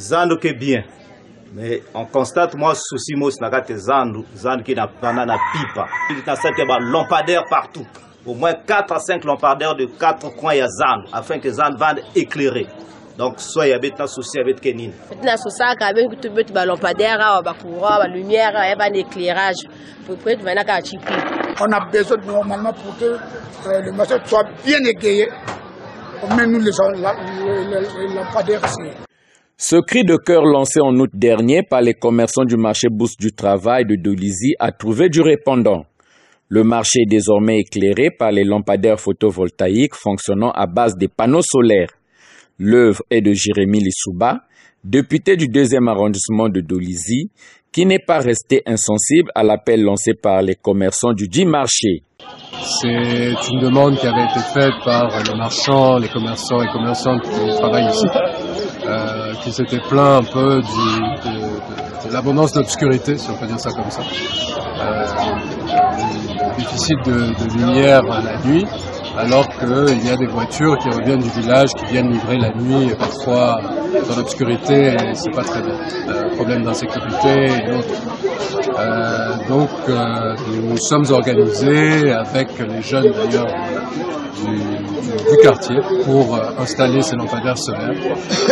Zando que bien. Mais on constate, moi, souci, moi, c'est Zando qui n'a pas na pipa. Il y a des lampadaires partout. Au moins 4 à 5 lampadaires de 4 coins, il y a Zando, afin que Zando va éclairer. Donc, soit il y a des soucis avec Kenin. Maintenant, c'est ça, quand même, tu veux des lampadaires, des lumières, il y a un éclairage. On a besoin normalement pour que le marché soit bien égayé. Même nous, les lampadaires, Ce cri de cœur lancé en août dernier par les commerçants du marché Bourse du Travail de Dolisie a trouvé du répondant. Le marché est désormais éclairé par les lampadaires photovoltaïques fonctionnant à base des panneaux solaires. L'œuvre est de Jérémy Lissouba, député du 2e arrondissement de Dolisie, qui n'est pas resté insensible à l'appel lancé par les commerçants du dit marché. C'est une demande qui avait été faite par les marchands, les commerçants et commerçantes qui travaillent ici, qui s'étaient plaints un peu de l'abondance d'obscurité, si on peut dire ça comme ça, du déficit de lumière la nuit, alors qu'il y a des voitures qui reviennent du village, qui viennent livrer la nuit, parfois dans l'obscurité, et c'est pas très bien. Problème d'insécurité et autres. Donc nous sommes organisés avec les jeunes d'ailleurs du quartier pour installer ces lampadaires solaires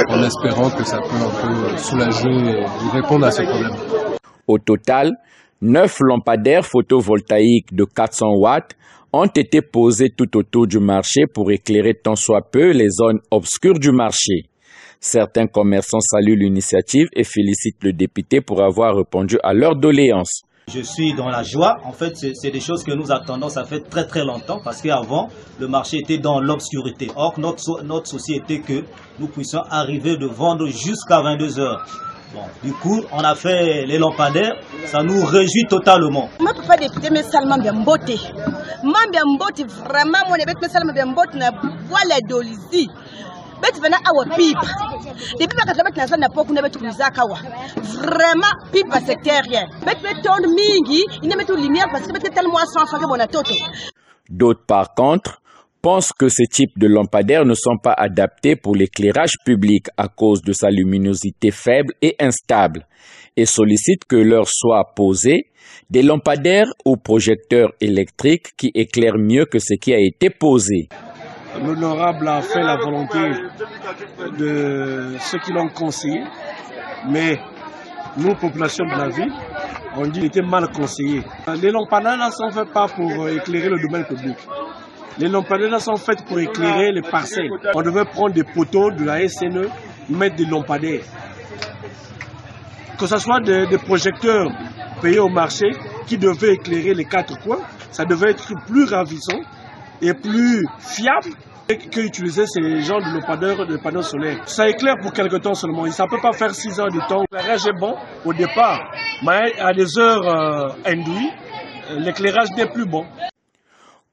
en espérant que ça peut un peu soulager et répondre à ce problème. Au total, 9 lampadaires photovoltaïques de 400 watts ont été posés tout autour du marché pour éclairer tant soit peu les zones obscures du marché. Certains commerçants saluent l'initiative et félicitent le député pour avoir répondu à leurs doléances. Je suis dans la joie. En fait, c'est des choses que nous attendons, ça fait très très longtemps, parce qu'avant, le marché était dans l'obscurité. Or, notre souci était que nous puissions arriver de vendre jusqu'à 22 heures. Bon, du coup, on a fait les lampadaires, ça nous réjouit totalement. Moi, je peux député, mais seulement bien beauté. Moi, bien beauté, vraiment, mon évêque, mais seulement bien beauté, n'a pas les dolisie. Bet vena awa pipe. Depuis que tu as na poku na betu kawa. Vraiment pipe sectérien. Bet ton mingi, il ne met tout lumière parce que bet tellement sans faire bon toto. D'autres par contre pensent que ce type de lampadaires ne sont pas adaptés pour l'éclairage public à cause de sa luminosité faible et instable et sollicitent que leur soient posés des lampadaires ou projecteurs électriques qui éclairent mieux que ce qui a été posé. L'honorable a fait la volonté de ceux qui l'ont conseillé, mais nous, population de la ville, on dit qu'il était mal conseillé. Les lampadaires ne sont faits pas pour éclairer le domaine public. Les lampadaires sont faits pour éclairer les parcelles. On devait prendre des poteaux de la SNE, mettre des lampadaires. Que ce soit des projecteurs payés au marché qui devaient éclairer les 4 coins, ça devait être plus ravissant et plus fiable que utiliser ces genres de lampadaires de panneaux solaires. Ça éclaire pour quelque temps seulement. Ça ne peut pas faire 6 heures de temps. L'éclairage est bon au départ, mais à des heures induites, l'éclairage n'est plus bon.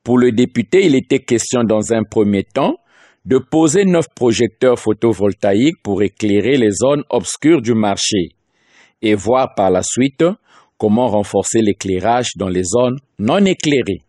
Pour le député, il était question dans un premier temps de poser 9 projecteurs photovoltaïques pour éclairer les zones obscures du marché et voir par la suite comment renforcer l'éclairage dans les zones non éclairées.